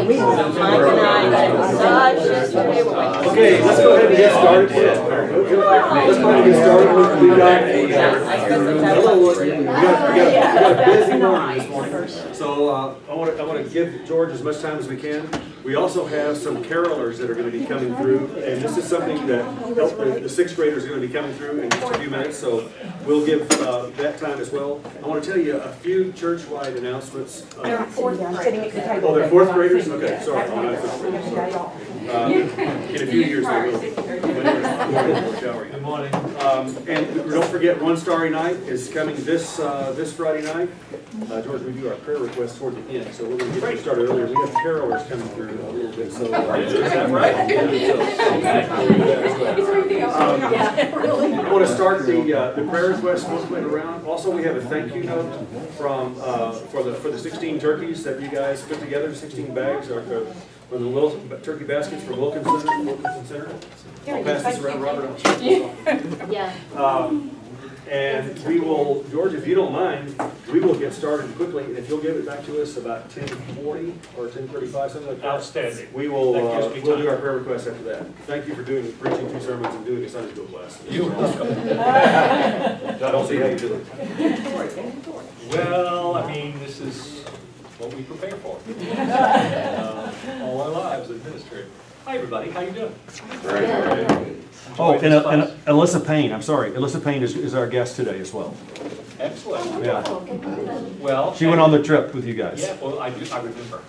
Okay, let's go ahead and get started. Let's go ahead and get started. We got a busy morning this morning. So I want to give George as much time as we can. We also have some carolers that are going to be coming through, and this is something that the sixth graders are going to be coming through in just a few minutes, so we'll give that time as well. I want to tell you a few church-wide announcements. They're fourth graders. Oh, they're fourth graders? Okay, sorry. In a few years they will. Good morning. And don't forget, One Starry Night is coming this Friday night. George, we do our prayer requests toward the end, so we're going to get you started earlier. We have carolers coming through a little bit. So, Is that right? I want to start the prayer request movement around. Also, we have a thank you note from for the 16 turkeys that you guys put together, 16 bags or the little turkey baskets from Wilkinson Center. I'll pass this around, Robert. Yeah. And we will, George, if you don't mind, we will get started quickly. And if you'll give it back to us about 10:40 or 10:35, something like that. Outstanding. We will. That gives me We'll time. do our prayer requests after that. Thank you for preaching 2 sermons and doing a Sunday school class. You're welcome. I don't see how you do it. Well, I mean, this is what we prepare for. All our lives in ministry. Hi, everybody. How you doing? Oh, Enjoying this class? and Alyssa Payne, I'm sorry. Alyssa Payne is our guest today as well. Excellent. Yeah. Well, She went on the trip with you guys. Yeah, well, I remember.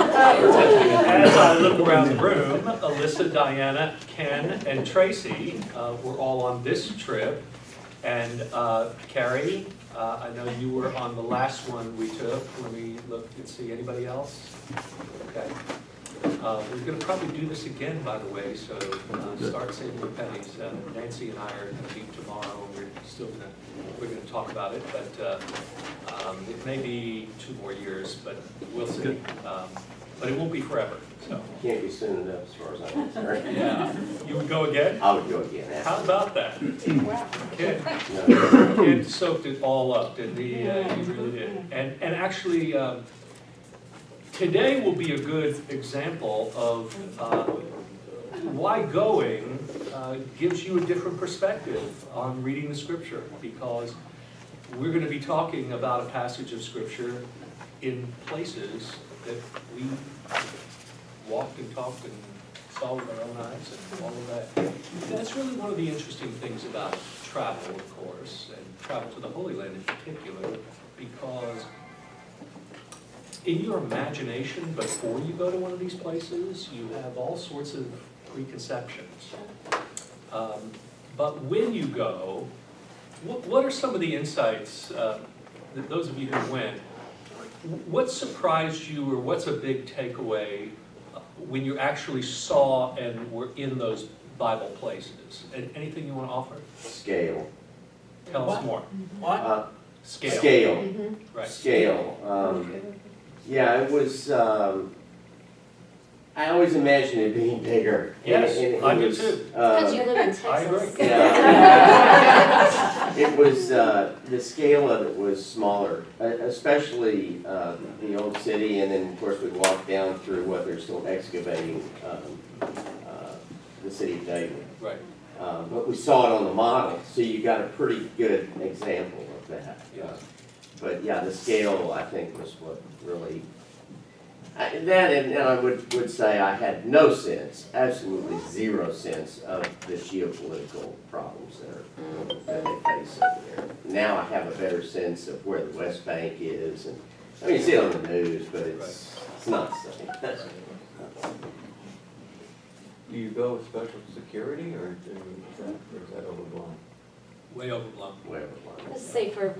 As I look around the room, Alyssa, Diana, Ken, and Tracy were all on this trip. And Carrie, I know you were on the last one we took. Let me look and see. Anybody else? Okay. We're going to probably do this again, by the way, so start saving your pennies. Nancy and I are going to meet tomorrow. We're going to talk about it, but it may be 2 more years, but we'll see. But it won't be forever. So Can't be soon enough as far as I'm concerned. yeah, you would go again? I would go again. How about that? Ken, No. Ken soaked it all up, didn't he? He really did. And actually, today will be a good example of why going gives you a different perspective on reading the Scripture, because we're going to be talking about a passage of Scripture in places that we walked and talked and saw with our own eyes and all of that. And that's really one of the interesting things about travel, of course, and travel to the Holy Land in particular, because in your imagination before you go to one of these places, you have all sorts of preconceptions. But when you go, what are some of the insights, that those of you who went, what surprised you, or what's a big takeaway when you actually saw and were in those Bible places? Anything you want to offer? Scale. Tell us more. What? Scale. Scale. Right. Scale. Yeah, it was, I always imagined it being bigger. Yes, And I it do was, too. Because you live in Texas. I agree. Yeah. It was, the scale of it was smaller, especially the old city, and then of course we walked down through what they're still excavating, the city of David. Right. But we saw it on the model, so you got a pretty good example of that. Yeah. But yeah, the scale, I think, was what really, and I would say I had no sense, absolutely zero sense of the geopolitical problems that they face over there. Now I have a better sense of where the West Bank is, and I mean, you see it on the news, but it's not the same. Do you go with special security, or is that overblown? Way overblown. Whatever. It's safer.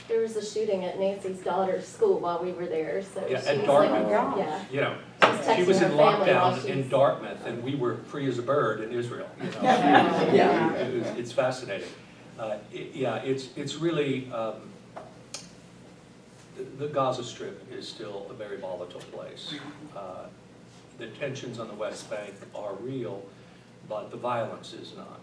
There was a shooting at Nancy's daughter's school while we were there, so Yeah, she at was Dartmouth. like, yeah. You know, She's she was in texting her family while lockdown in she's- Dartmouth, and we were free as a bird in Israel. You know? Yeah. It's fascinating. It's really, the Gaza Strip is still a very volatile place. The tensions on the West Bank are real, but the violence is not.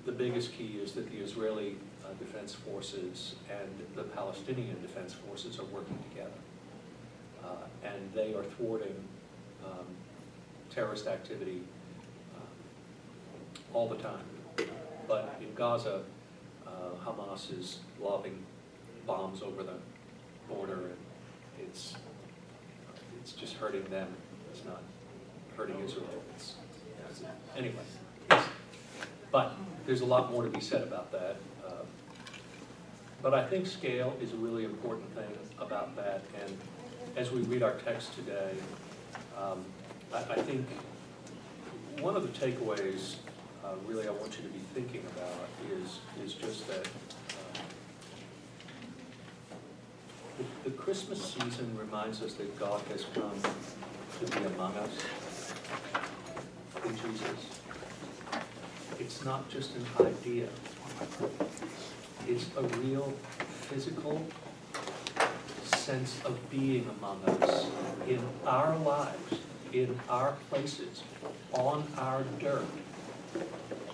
The biggest key is that the Israeli Defense Forces and the Palestinian Defense Forces are working together. And they are thwarting terrorist activity all the time. But in Gaza, Hamas is lobbing bombs over the border, and it's just hurting them. It's not hurting Israel. Anyway. But there's a lot more to be said about that. But I think scale is a really important thing about that. And as we read our text today, I think one of the takeaways really I want you to be thinking about is just that the Christmas season reminds us that God has come to be among us in Jesus. It's not just an idea. It's a real physical sense of being among us in our lives, in our places, on our dirt.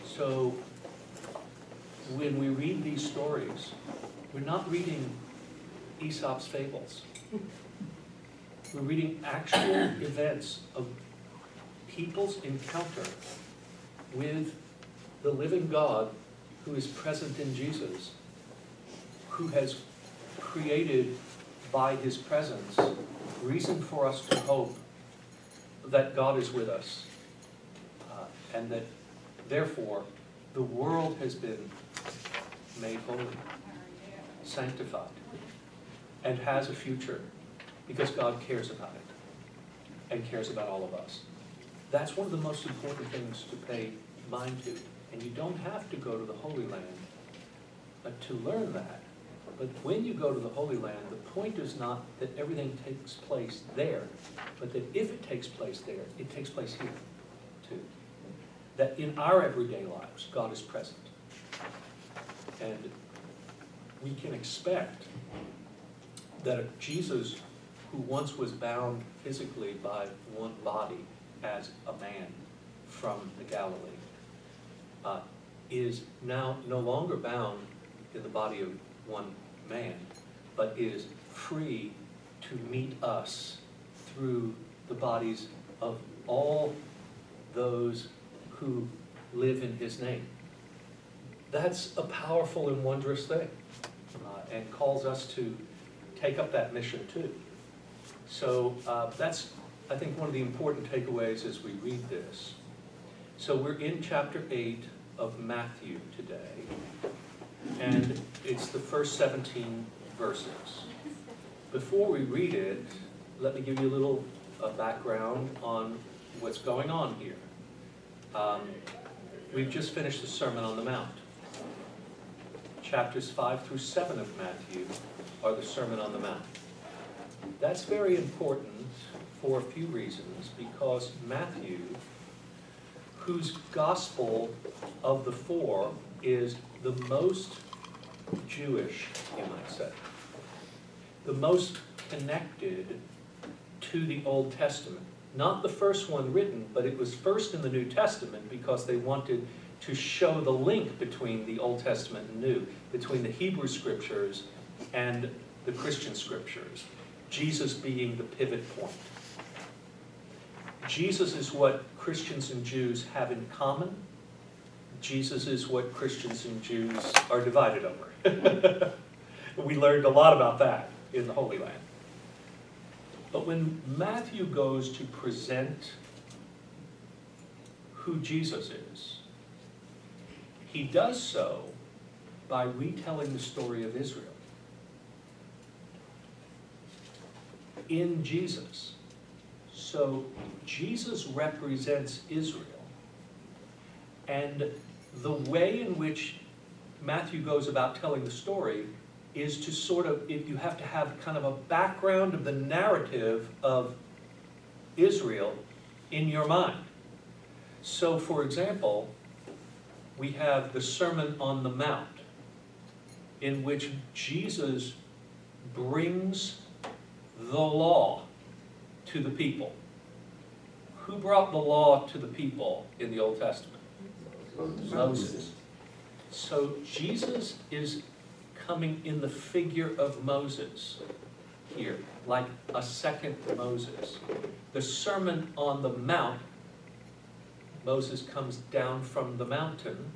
So when we read these stories, we're not reading Aesop's fables. We're reading actual events of people's encounter with the living God who is present in Jesus, who has created by his presence reason for us to hope that God is with us, and that therefore the world has been made holy, sanctified, and has a future because God cares about it and cares about all of us. That's one of the most important things to pay mind to. And you don't have to go to the Holy Land to learn that. But when you go to the Holy Land, the point is not that everything takes place there, but that if it takes place there, it takes place here too. That in our everyday lives, God is present. And we can expect that a Jesus who once was bound physically by one body as a man from the Galilee is now no longer bound in the body of one man, but is free to meet us through the bodies of all those who live in his name. That's a powerful and wondrous thing, and calls us to take up that mission too. So that's, I think, one of the important takeaways as we read this. So we're in chapter 8 of Matthew today, and it's the first 17 verses. Before we read it, let me give you a little background on what's going on here. We've just finished the Sermon on the Mount. Chapters 5 through 7 of Matthew are the Sermon on the Mount. That's very important for a few reasons, because Matthew, whose gospel of the four is the most Jewish, you might say, the most connected to the Old Testament. Not the first one written, but it was first in the New Testament because they wanted to show the link between the Old Testament and New, between the Hebrew Scriptures and the Christian Scriptures, Jesus being the pivot point. Jesus is what Christians and Jews have in common. Jesus is what Christians and Jews are divided over. We learned a lot about that in the Holy Land. But when Matthew goes to present who Jesus is, he does so by retelling the story of Israel. In Jesus. So Jesus represents Israel. And the way in which Matthew goes about telling the story is to sort of, you have to have kind of a background of the narrative of Israel in your mind. So, for example, we have the Sermon on the Mount, in which Jesus brings the law to the people. Who brought the law to the people in the Old Testament? Moses. So Jesus is coming in the figure of Moses here, like a second Moses. The Sermon on the Mount, Moses comes down from the mountain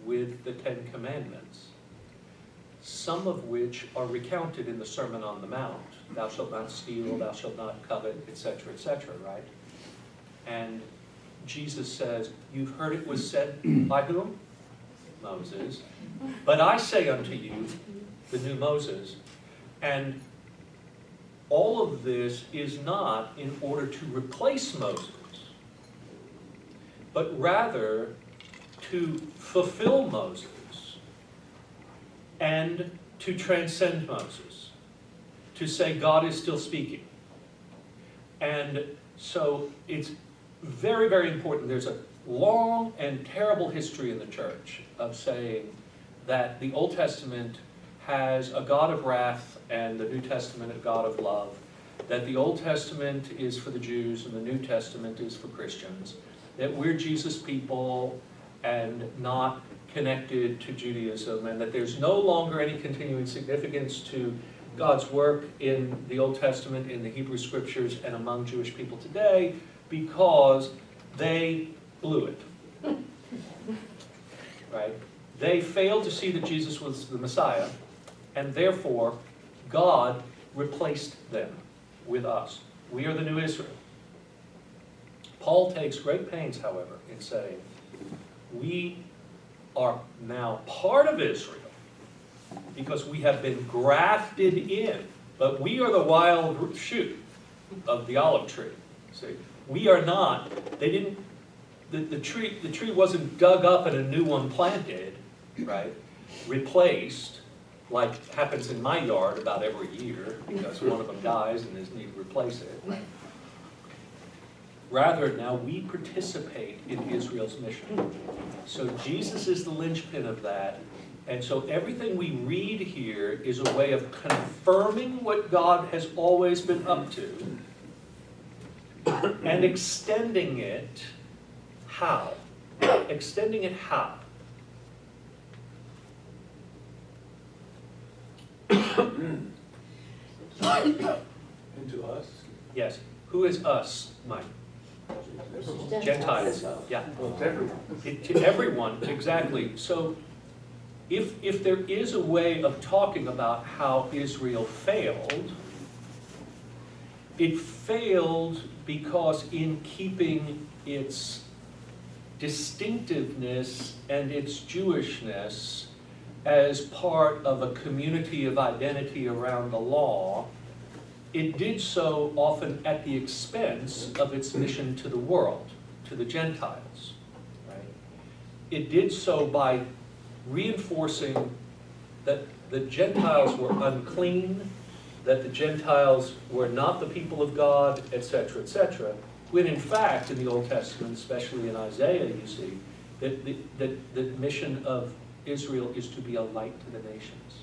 with the Ten Commandments, some of which are recounted in the Sermon on the Mount. Thou shalt not steal, thou shalt not covet, etc., right? And Jesus says, you've heard it was said by whom? Moses. But I say unto you, the new Moses. And all of this is not in order to replace Moses, but rather to fulfill Moses and to transcend Moses, to say God is still speaking. And so it's very, very important. There's a long and terrible history in the church of saying that the Old Testament has a God of wrath and the New Testament a God of love, that the Old Testament is for the Jews and the New Testament is for Christians, that we're Jesus people and not connected to Judaism, and that there's no longer any continuing significance to God's work in the Old Testament, in the Hebrew Scriptures, and among Jewish people today, because they blew it. Right? They failed to see that Jesus was the Messiah, and therefore God replaced them with us. We are the new Israel. Paul takes great pains, however, in saying, we are now part of Israel because we have been grafted in, but we are the wild shoot of the olive tree. See, we are not, they didn't, the tree wasn't dug up and a new one planted, right? Replaced, like happens in my yard about every year, because one of them dies and there's need to replace it. Right? Rather, now we participate in Israel's mission. So Jesus is the linchpin of that. And so everything we read here is a way of confirming what God has always been up to and extending it. How? Extending it how? Into us? Yes. Who is us, Mike? Gentiles. Yeah. Well, it's everyone. To everyone, exactly. So if there is a way of talking about how Israel failed, it failed because in keeping its distinctiveness and its Jewishness as part of a community of identity around the law, it did so often at the expense of its mission to the world, to the Gentiles. Right? It did so by reinforcing that the Gentiles were unclean, that the Gentiles were not the people of God, etc., when in fact in the Old Testament, especially in Isaiah, you see that the mission of Israel is to be a light to the nations.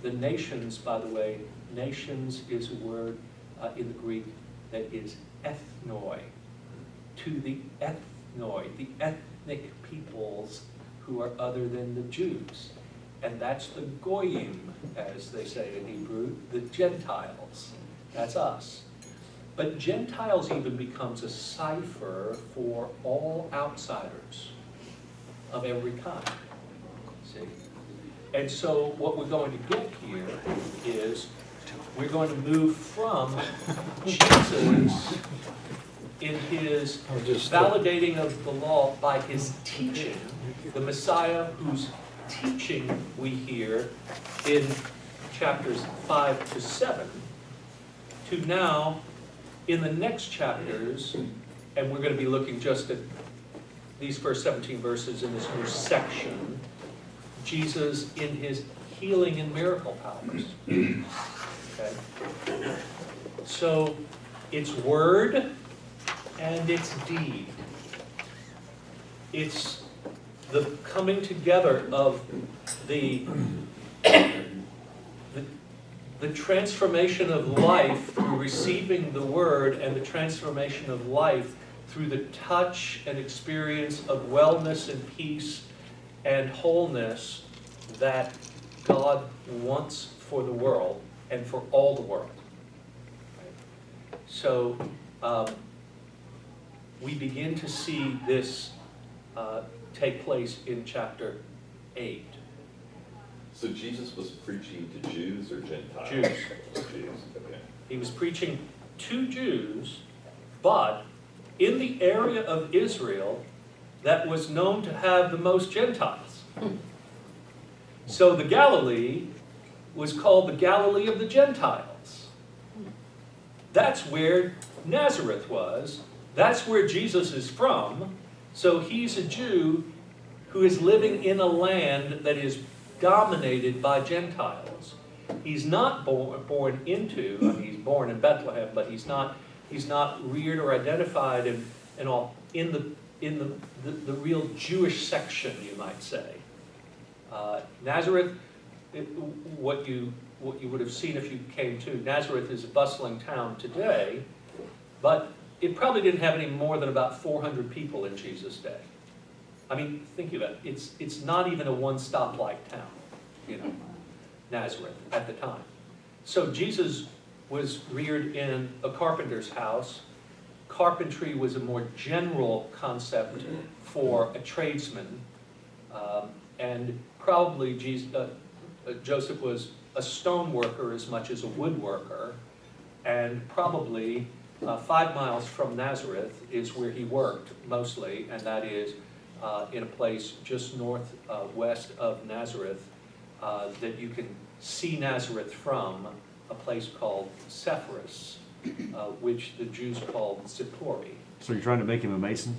The nations, by the way, nations is a word in the Greek that is ethnoi, to the ethnoi, the ethnic peoples who are other than the Jews. And that's the goyim, as they say in Hebrew, the Gentiles. That's us. But Gentiles even becomes a cipher for all outsiders of every kind. See? And so what we're going to get here is we're going to move from Jesus in his validating of the law by his teaching, the Messiah whose teaching we hear in chapters 5 to 7, to now in the next chapters, and we're going to be looking just at these first 17 verses in this new section, Jesus in his healing and miracle powers. Okay? So it's word and it's deed. It's the coming together of the transformation of life through receiving the word and the transformation of life through the touch and experience of wellness and peace and wholeness that God wants for the world and for all the world. Right? So we begin to see this take place in chapter 8. So Jesus was preaching to Jews or Gentiles? Jews. Jews, okay. He was preaching to Jews, but in the area of Israel that was known to have the most Gentiles. So the Galilee was called the Galilee of the Gentiles. That's where Nazareth was. That's where Jesus is from. So he's a Jew who is living in a land that is dominated by Gentiles. He's not born into, I mean, he's born in Bethlehem, but he's not reared or identified in the real Jewish section, you might say. Nazareth, what you would have seen if you came to, Nazareth is a bustling town today, but it probably didn't have any more than about 400 people in Jesus' day. I mean, think of it, it's not even a one-stoplight town, you know, Nazareth at the time. So Jesus was reared in a carpenter's house. Carpentry was a more general concept for a tradesman, and probably Joseph was a stone worker as much as a woodworker, and probably 5 miles from Nazareth is where he worked mostly, and that is in a place just northwest of Nazareth that you can see Nazareth from, a place called Sepphoris, which the Jews called Zippori. So you're trying to make him a Mason?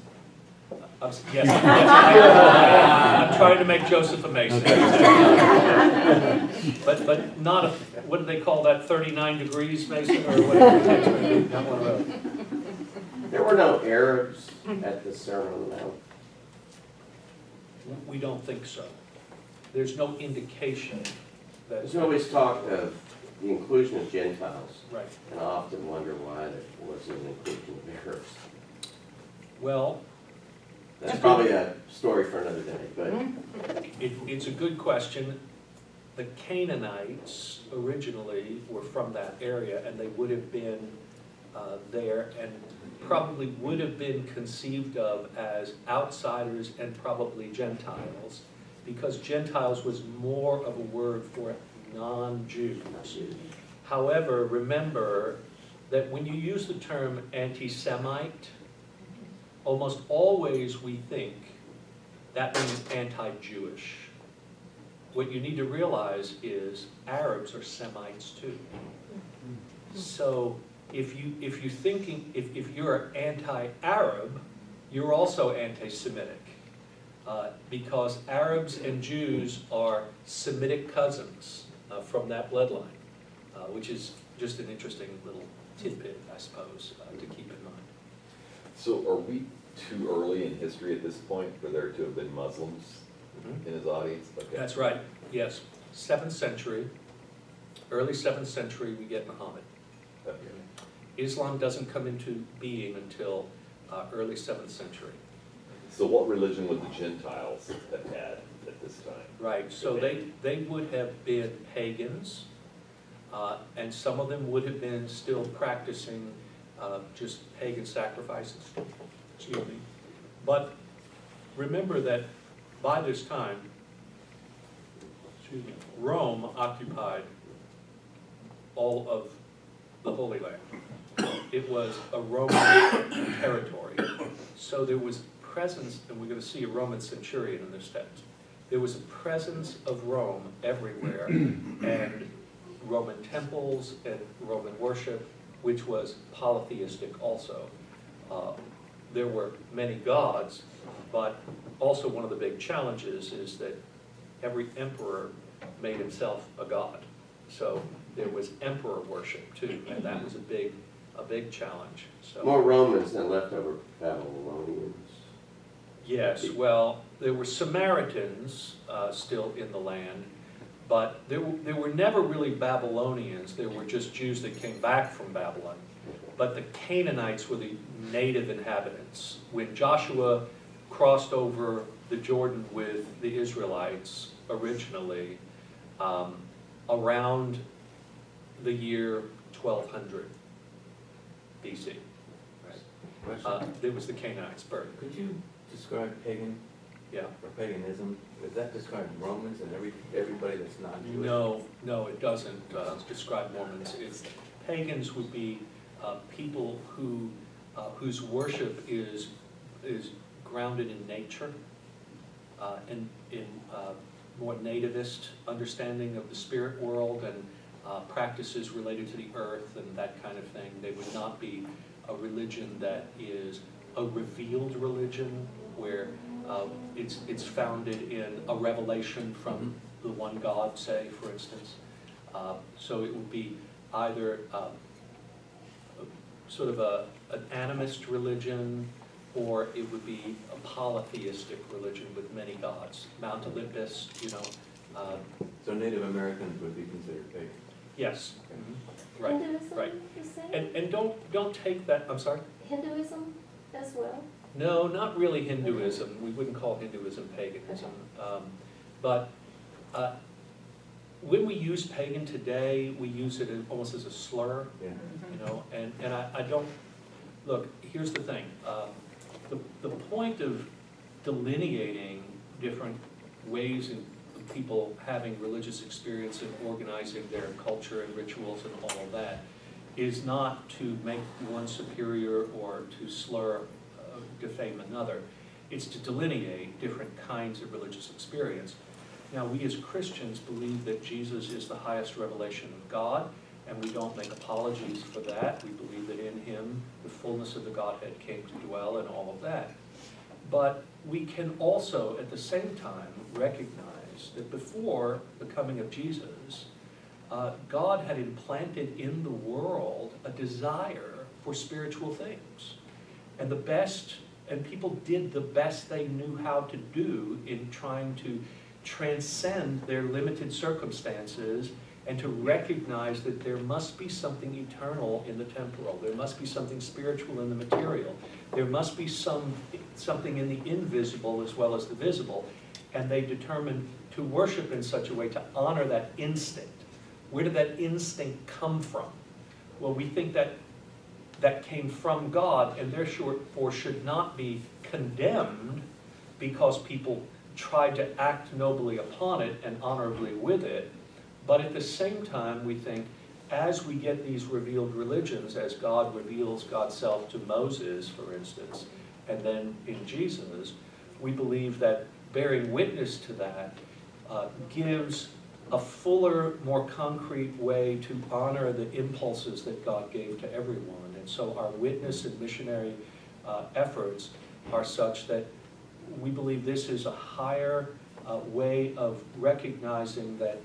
Yes, I'm trying to make Joseph a Mason. But not a, what do they call that, 39 degrees Mason, or whatever it takes to be, not one of those. There were no Arabs at the Sermon on the Mount. We don't think so. There's no indication that. There's always talk of the inclusion of Gentiles, Right. and I often wonder why there wasn't an inclusion of Arabs. Well, That's probably a story for another day, but it's a good question. The Canaanites originally were from that area, and they would have been there, and probably would have been conceived of as outsiders and probably Gentiles, because Gentiles was more of a word for non-Jews. However, remember that when you use the term anti-Semite, almost always we think that means anti-Jewish. What you need to realize is Arabs are Semites too. So if you're anti-Arab, you're also anti-Semitic. Because Arabs and Jews are Semitic cousins from that bloodline, which is just an interesting little tidbit, I suppose, to keep in mind. So are we too early in history at this point for there to have been Muslims in his audience? Okay. That's right, yes. 7th century, early 7th century, we get Muhammad. Okay. Islam doesn't come into being until early 7th century. So what religion would the Gentiles have had at this time? Right, so they would have been pagans, and some of them would have been still practicing just pagan sacrifices. Excuse me. But remember that by this time, Rome occupied all of the Holy Land. It was a Roman territory. So there was presence, and we're going to see a Roman centurion in this text. There was a presence of Rome everywhere, and Roman temples and Roman worship, which was polytheistic also. There were many gods, but also one of the big challenges is that every emperor made himself a god. So there was emperor worship too, and that was a big challenge. So more Romans than leftover Babylonians. yes, well, there were Samaritans still in the land, but there were never really Babylonians. There were just Jews that came back from Babylon. But the Canaanites were the native inhabitants. When Joshua crossed over the Jordan with the Israelites originally around the year 1200 BC. Question. It was the Canaanites' birth. Could you describe pagan Yeah. or paganism? Does that describe Romans and everybody that's not Jewish? No, it doesn't describe Mormons. Pagans would be people whose worship is grounded in nature, and in more nativist understanding of the spirit world and practices related to the earth and that kind of thing. They would not be a religion that is a revealed religion where it's founded in a revelation from the one God, say, for instance. So it would be either sort of an animist religion, or it would be a polytheistic religion with many gods. Mount Olympus, So Native Americans would be considered pagan? yes. Right, Hinduism, right. you say? And don't take that, I'm sorry? Hinduism as well? No, not really Hinduism. We wouldn't call Hinduism paganism. But when we use pagan today, we use it almost as a slur, Yeah. and I don't, look, here's the thing. The point of delineating different ways in people having religious experience and organizing their culture and rituals and all of that is not to make one superior or to slur, defame another. It's to delineate different kinds of religious experience. Now, we as Christians believe that Jesus is the highest revelation of God, and we don't make apologies for that. We believe that in him the fullness of the Godhead came to dwell and all of that. But we can also, at the same time, recognize that before the coming of Jesus, God had implanted in the world a desire for spiritual things. And people did the best they knew how to do in trying to transcend their limited circumstances and to recognize that there must be something eternal in the temporal. There must be something spiritual in the material. There must be something in the invisible as well as the visible. And they determined to worship in such a way to honor that instinct. Where did that instinct come from? Well, we think that came from God, and therefore should not be condemned because people tried to act nobly upon it and honorably with it. But at the same time, we think, as we get these revealed religions, as God reveals God's self to Moses, for instance, and then in Jesus, we believe that bearing witness to that gives a fuller, more concrete way to honor the impulses that God gave to everyone. And so our witness and missionary efforts are such that we believe this is a higher way of recognizing that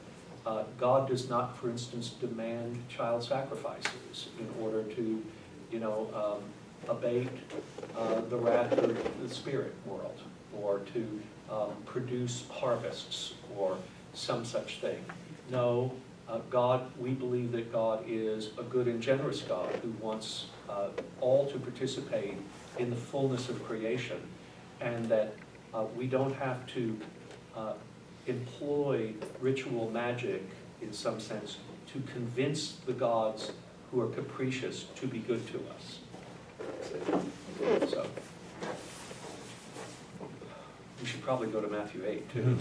God does not, for instance, demand child sacrifices in order to, abate the wrath of the spirit world, or to produce harvests, or some such thing. No, we believe that God is a good and generous God who wants all to participate in the fullness of creation, and that we don't have to employ ritual magic, in some sense, to convince the gods who are capricious to be good to us. So, we should probably go to Matthew 8, too.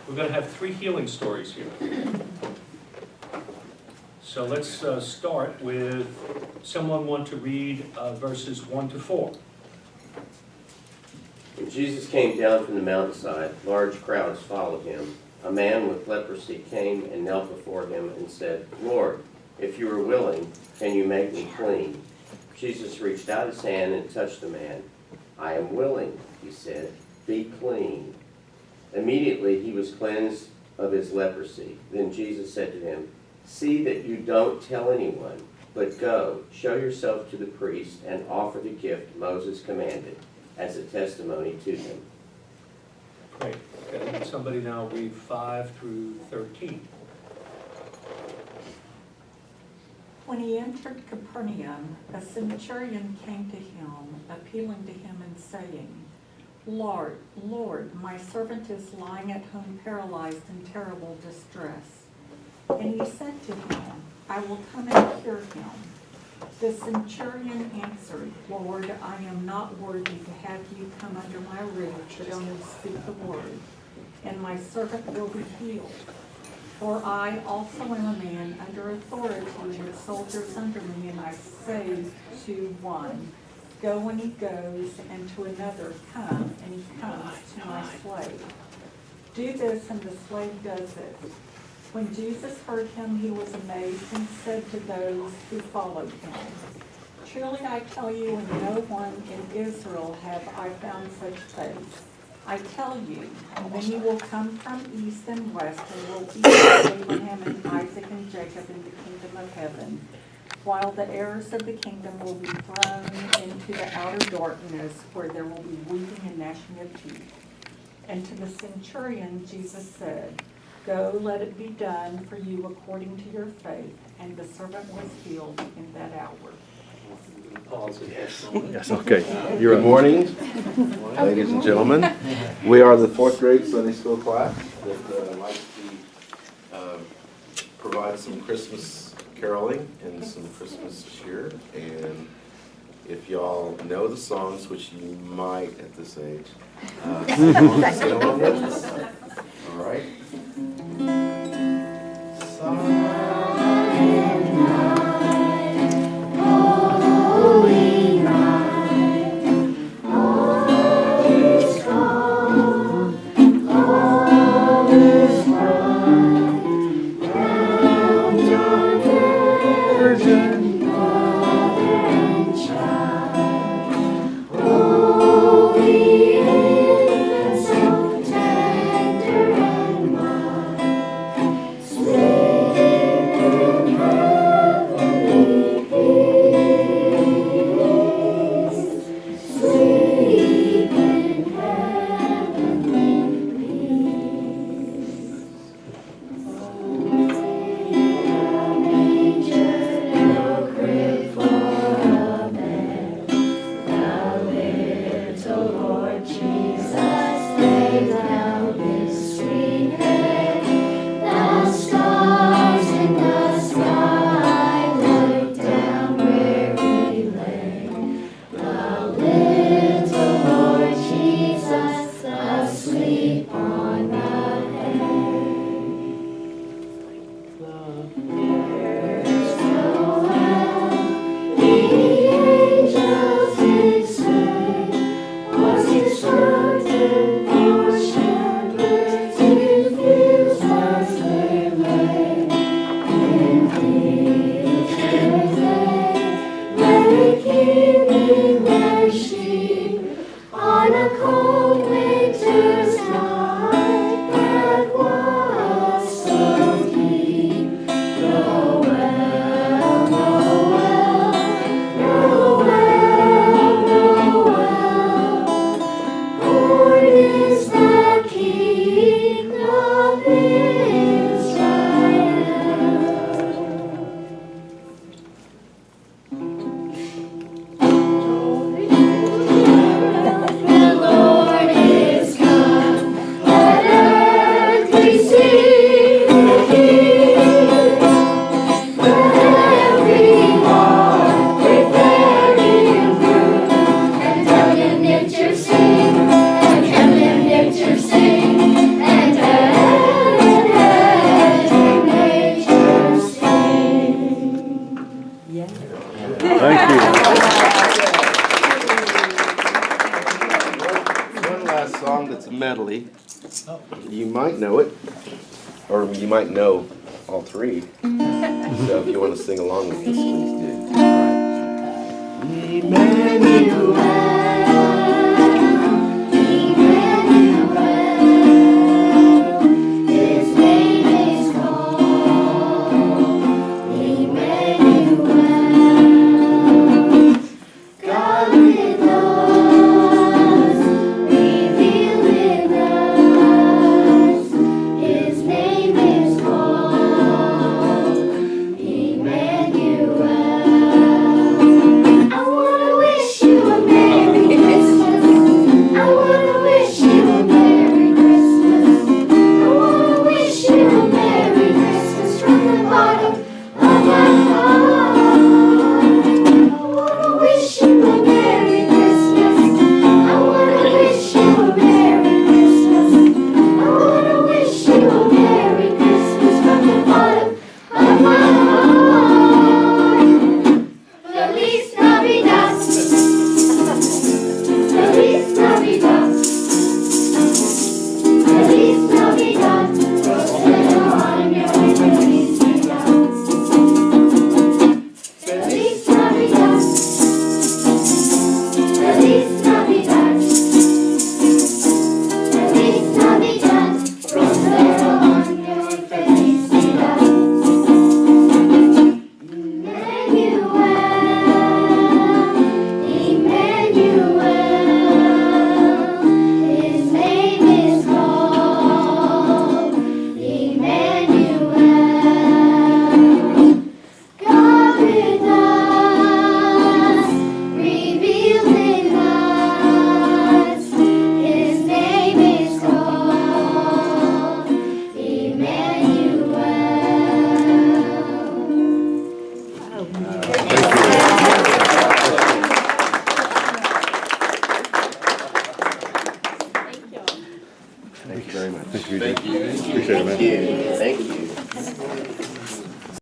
We're going to have 3 healing stories here. So let's start with someone want to read verses 1 to 4. When Jesus came down from the mountainside, large crowds followed him. A man with leprosy came and knelt before him and said, "Lord, if you are willing, can you make me clean?" Jesus reached out his hand and touched the man. "I am willing," he said, "be clean." Immediately he was cleansed of his leprosy. Then Jesus said to him, "See that you don't tell anyone, but go, show yourself to the priest and offer the gift Moses commanded as a testimony to them." Great. Okay, can somebody now read 5 through 13? when he entered Capernaum, a centurion came to him, appealing to him and saying, Lord, my servant is lying at home paralyzed in terrible distress. And he said to him, I will come and cure him. The centurion answered, Lord, I am not worthy to have you come under my roof, but only speak the word, and my servant will be healed. For I also am a man under authority with soldiers under me, and I say to one, go, and he goes, and to another, come, and he comes to my slave. Do this, and the slave does it. When Jesus heard him, he was amazed and said to those who followed him, truly I tell you, in no one in Israel have I found such faith. I tell you, many will come from east and west and will be with Abraham and Isaac and Jacob in the kingdom of heaven, while the heirs of the kingdom will be thrown into the outer darkness, where there will be weeping and gnashing of teeth. And to the centurion Jesus said, go, let it be done for you according to your faith. And the servant was healed in that hour. Pause. Yes, okay. Good morning, ladies and gentlemen. We are the fourth grade Sunday school class that likes to provide some Christmas caroling and some Christmas cheer. And if y'all know the songs, which you might at this age, sing along with us. All right. Medley. You might know it, or you might know all three. So if you want to sing along with us, please do. Emmanuel.